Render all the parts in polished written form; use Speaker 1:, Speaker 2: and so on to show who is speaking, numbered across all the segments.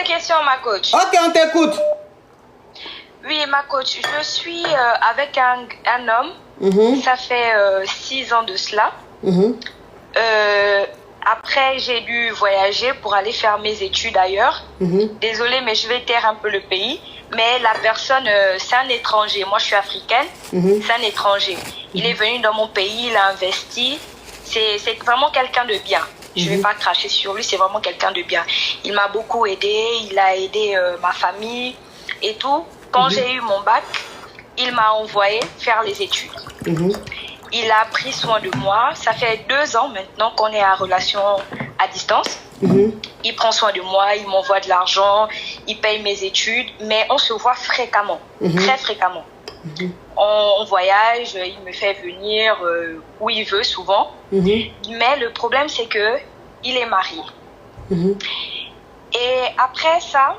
Speaker 1: des questions, ma coach.
Speaker 2: Ok, on t'écoute.
Speaker 1: Oui, ma coach, je suis avec un homme. Ça fait 6 ans de cela. Après, j'ai dû voyager pour aller faire mes études ailleurs. Désolée, mais je vais taire un peu le pays. Mais la personne, c'est un étranger. Moi, je suis africaine. C'est un étranger. Il est venu dans mon pays, il a investi. C'est vraiment quelqu'un de bien. Je ne vais pas cracher sur lui, c'est vraiment quelqu'un de bien. Il m'a beaucoup aidé, il a aidé ma famille et tout. Quand j'ai eu mon bac, il m'a envoyé faire les études. Il a pris soin de moi. Ça fait 2 ans maintenant qu'on est en relation à distance. Il prend soin de moi, il m'envoie de l'argent, il paye mes études, mais on se voit fréquemment, très fréquemment. On voyage, il me fait venir où il veut souvent. Mais le problème, c'est que il est marié. Et après ça,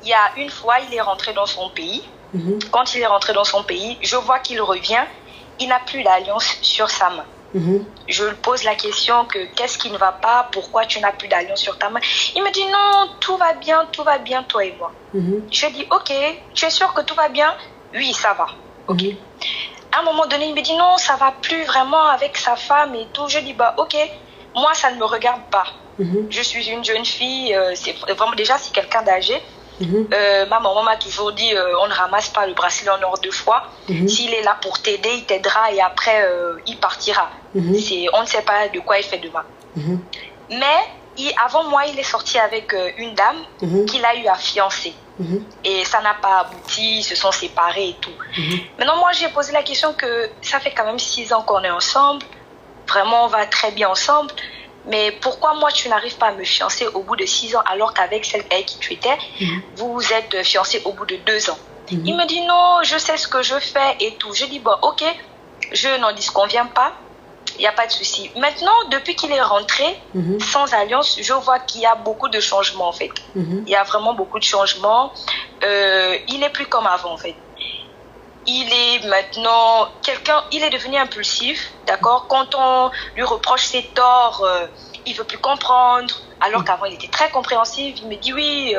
Speaker 1: il y a une fois, il est rentré dans son pays. Quand il est rentré dans son pays, je vois qu'il revient. Il n'a plus l'alliance sur sa main. Je lui pose la question que qu'est-ce qui ne va pas, pourquoi tu n'as plus d'alliance sur ta main. Il me dit non, tout va bien, toi et moi. Je dis ok, tu es sûr que tout va bien? Oui, ça va. Ok. À un moment donné, il me dit non, ça va plus vraiment avec sa femme et tout. Je dis bah ok, moi ça ne me regarde pas. Je suis une jeune fille, c'est vraiment déjà c'est quelqu'un d'âgé. Ma maman m'a toujours dit on ne ramasse pas le bracelet en or 2 fois. S'il est là pour t'aider, il t'aidera et après il partira. On ne sait pas de quoi il fait demain. Mais avant moi, il est sorti avec une dame qu'il a eu à fiancer. Et ça n'a pas abouti, ils se sont séparés et tout. Maintenant, moi, j'ai posé la question que ça fait quand même 6 ans qu'on est ensemble. Vraiment, on va très bien ensemble. Mais pourquoi moi tu n'arrives pas à me fiancer au bout de 6 ans alors qu'avec celle avec qui tu étais, vous vous êtes fiancés au bout de 2 ans? Il me dit non, je sais ce que je fais et tout. Je dis bon ok, je n'en disconviens pas, il n'y a pas de souci. Maintenant, depuis qu'il est rentré sans alliance, je vois qu'il y a beaucoup de changements en fait. Il y a vraiment beaucoup de changements. Il n'est plus comme avant en fait. Il est maintenant il est devenu impulsif, d'accord? Quand on lui reproche ses torts, il veut plus comprendre, alors qu'avant il était très compréhensif. Il me dit oui,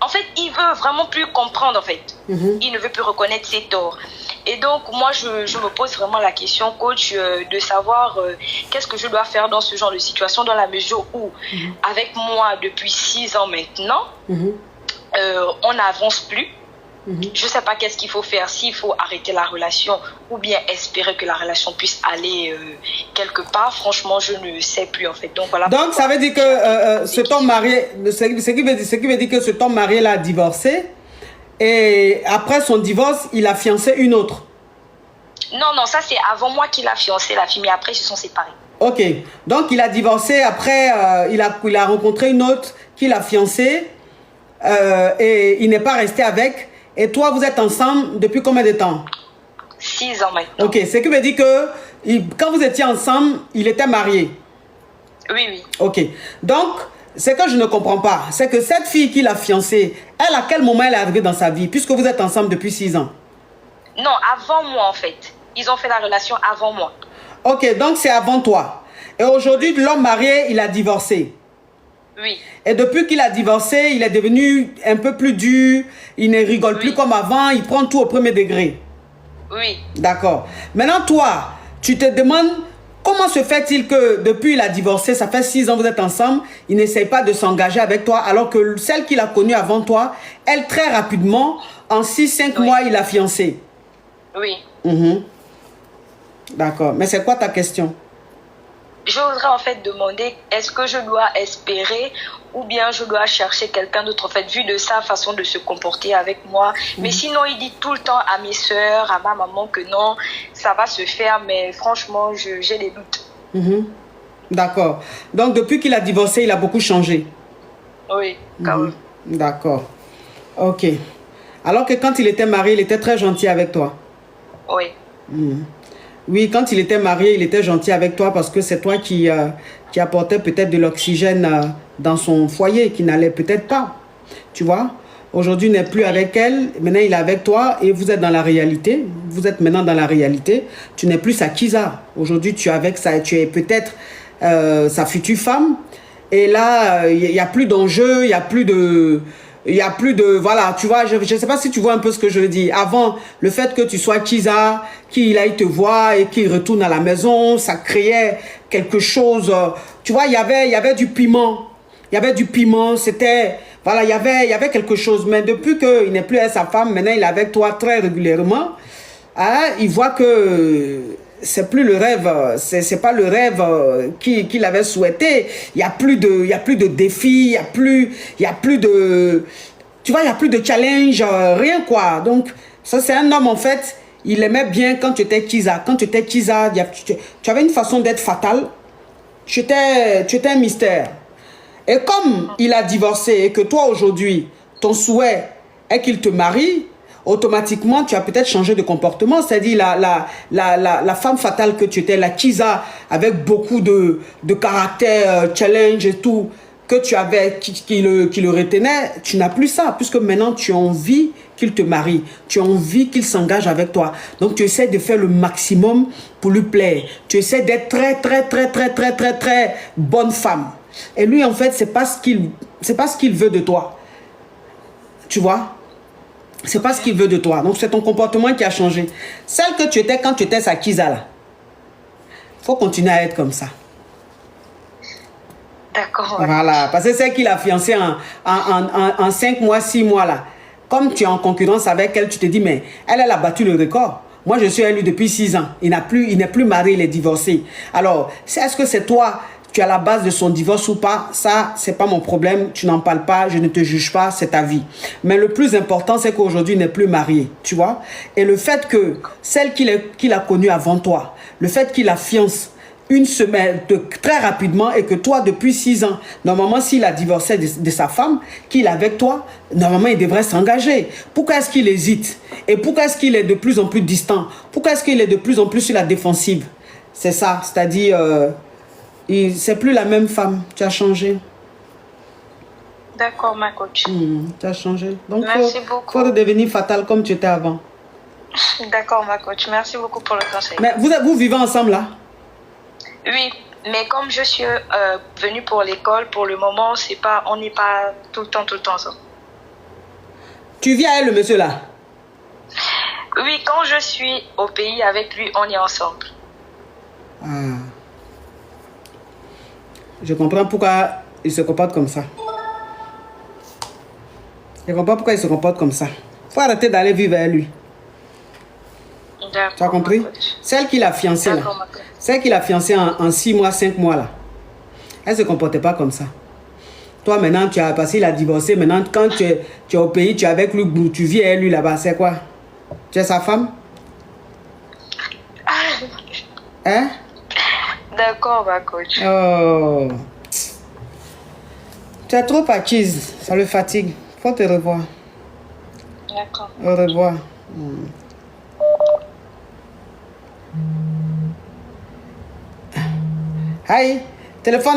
Speaker 1: en fait, il veut vraiment plus comprendre en fait. Il ne veut plus reconnaître ses torts. Et donc, moi, je me pose vraiment la question, coach, de savoir qu'est-ce que je dois faire dans ce genre de situation, dans la mesure où, avec moi, depuis 6 ans maintenant, on n'avance plus. Je ne sais pas qu'est-ce qu'il faut faire, s'il faut arrêter la relation ou bien espérer que la relation puisse aller quelque part. Franchement, je ne sais plus en fait. Donc, voilà.
Speaker 2: Donc ça veut dire que cet homme marié, ce qui veut dire que cet homme marié l'a divorcé et après son divorce, il a fiancé une autre.
Speaker 1: Non, ça c'est avant moi qu'il a fiancé la fille, mais après ils se sont séparés.
Speaker 2: Ok, donc il a divorcé, après il a rencontré une autre qu'il a fiancée et il n'est pas resté avec. Et toi, vous êtes ensemble depuis combien de temps?
Speaker 1: 6 ans maintenant.
Speaker 2: Ok, ce qui veut dire que quand vous étiez ensemble, il était marié.
Speaker 1: Oui.
Speaker 2: Ok, donc ce que je ne comprends pas, c'est que cette fille qu'il a fiancée, elle, à quel moment elle est arrivée dans sa vie, puisque vous êtes ensemble depuis 6 ans?
Speaker 1: Non, avant moi en fait. Ils ont fait la relation avant moi.
Speaker 2: Ok, donc c'est avant toi. Et aujourd'hui, l'homme marié, il a divorcé.
Speaker 1: Oui.
Speaker 2: Et depuis qu'il a divorcé, il est devenu un peu plus dur. Il ne rigole plus comme avant. Il prend tout au premier degré.
Speaker 1: Oui.
Speaker 2: D'accord. Maintenant, toi, tu te demandes comment se fait-il que depuis qu'il a divorcé, ça fait 6 ans que vous êtes ensemble, il n'essaye pas de s'engager avec toi alors que celle qu'il a connue avant toi, elle, très rapidement, en 6-5 mois, il a fiancé.
Speaker 1: Oui.
Speaker 2: D'accord. Mais c'est quoi ta question?
Speaker 1: Je voudrais en fait demander, est-ce que je dois espérer ou bien je dois chercher quelqu'un d'autre en fait, vu de sa façon de se comporter avec moi. Mais sinon, il dit tout le temps à mes soeurs, à ma maman que non, ça va se faire, mais franchement, j'ai des doutes.
Speaker 2: D'accord. Donc, depuis qu'il a divorcé, il a beaucoup changé.
Speaker 1: Oui, quand même.
Speaker 2: D'accord. Ok. Alors que quand il était marié, il était très gentil avec toi.
Speaker 1: Oui.
Speaker 2: Oui, quand il était marié, il était gentil avec toi parce que c'est toi qui apportais peut-être de l'oxygène dans son foyer, qui n'allait peut-être pas. Tu vois? Aujourd'hui, il n'est plus avec elle. Maintenant, il est avec toi et vous êtes dans la réalité. Vous êtes maintenant dans la réalité. Tu n'es plus sa Kiza. Aujourd'hui, tu es avec ça. Tu es peut-être sa future femme. Et là, il n'y a plus d'enjeu, il n'y a plus de... Voilà, tu vois, je ne sais pas si tu vois un peu ce que je veux dire. Avant, le fait que tu sois Kiza, qu'il aille te voir et qu'il retourne à la maison, ça créait quelque chose. Tu vois, il y avait du piment. Il y avait du piment, c'était... Voilà, il y avait quelque chose. Mais depuis qu'il n'est plus avec sa femme, maintenant il est avec toi très régulièrement. Hein, il voit que c'est plus le rêve, c'est pas le rêve qu'il avait souhaité. Il y a plus de défis, il y a plus de, tu vois, il y a plus de challenge, rien quoi. Donc ça c'est un homme en fait, il aimait bien quand tu étais Kiza. Quand tu étais Kiza, tu avais une façon d'être fatale. Tu étais un mystère. Et comme il a divorcé et que toi aujourd'hui, ton souhait est qu'il te marie, automatiquement, tu as peut-être changé de comportement. C'est-à-dire la femme fatale que tu étais, la Kiza, avec beaucoup de caractère, challenge et tout, que tu avais, qui le retenait, tu n'as plus ça, puisque maintenant, tu as envie qu'il te marie. Tu as envie qu'il s'engage avec toi. Donc, tu essaies de faire le maximum pour lui plaire. Tu essaies d'être très bonne femme. Et lui, en fait, c'est pas ce qu'il veut de toi. Tu vois? C'est pas ce qu'il veut de toi. Donc, c'est ton comportement qui a changé. Celle que tu étais quand tu étais sa Kiza, là. Faut continuer à être comme ça.
Speaker 1: D'accord.
Speaker 2: Voilà. Parce que c'est qu'il a fiancé en 5 mois, 6 mois, là. Comme tu es en concurrence avec elle, tu te dis, mais elle a battu le record. Moi, je suis avec lui depuis 6 ans. Il n'est plus marié, il est divorcé. Alors, est-ce que c'est toi... Tu as la base de son divorce ou pas, ça, c'est pas mon problème. Tu n'en parles pas, je ne te juge pas, c'est ta vie. Mais le plus important, c'est qu'aujourd'hui, il n'est plus marié, tu vois. Et le fait que celle qu'il a connue avant toi, le fait qu'il la fiance une semaine, très rapidement, et que toi, depuis 6 ans, normalement, s'il a divorcé de sa femme, qu'il est avec toi, normalement, il devrait s'engager. Pourquoi est-ce qu'il hésite? Et pourquoi est-ce qu'il est de plus en plus distant? Pourquoi est-ce qu'il est de plus en plus sur la défensive? C'est ça, c'est-à-dire... c'est plus la même femme. Tu as changé.
Speaker 1: D'accord, ma coach.
Speaker 2: Tu as changé. Donc,
Speaker 1: merci beaucoup.
Speaker 2: Faut redevenir fatale comme tu étais avant.
Speaker 1: D'accord, ma coach. Merci beaucoup pour le conseil.
Speaker 2: Mais vous vivez ensemble, là?
Speaker 1: Oui, mais comme je suis venue pour l'école, pour le moment, on n'est pas tout le temps ensemble.
Speaker 2: Tu vis avec le monsieur, là?
Speaker 1: Oui, quand je suis au pays avec lui, on est ensemble.
Speaker 2: Ah. Je comprends pourquoi il se comporte comme ça. Je comprends pourquoi il se comporte comme ça. Il faut arrêter d'aller vivre avec lui. Tu as compris? Celle qu'il a fiancée là. Celle qu'il a fiancée en 6 mois, 5 mois là. Elle ne se comportait pas comme ça. Toi maintenant, tu as passé, il a divorcé. Maintenant, quand tu es au pays, tu es avec lui, tu vis avec lui là-bas. C'est quoi? Tu es sa femme? Hein?
Speaker 1: D'accord, ma coach.
Speaker 2: Oh. Tu es trop acquise. Ça le fatigue. Faut te revoir.
Speaker 1: D'accord.
Speaker 2: Au revoir. Hi. Téléphone là.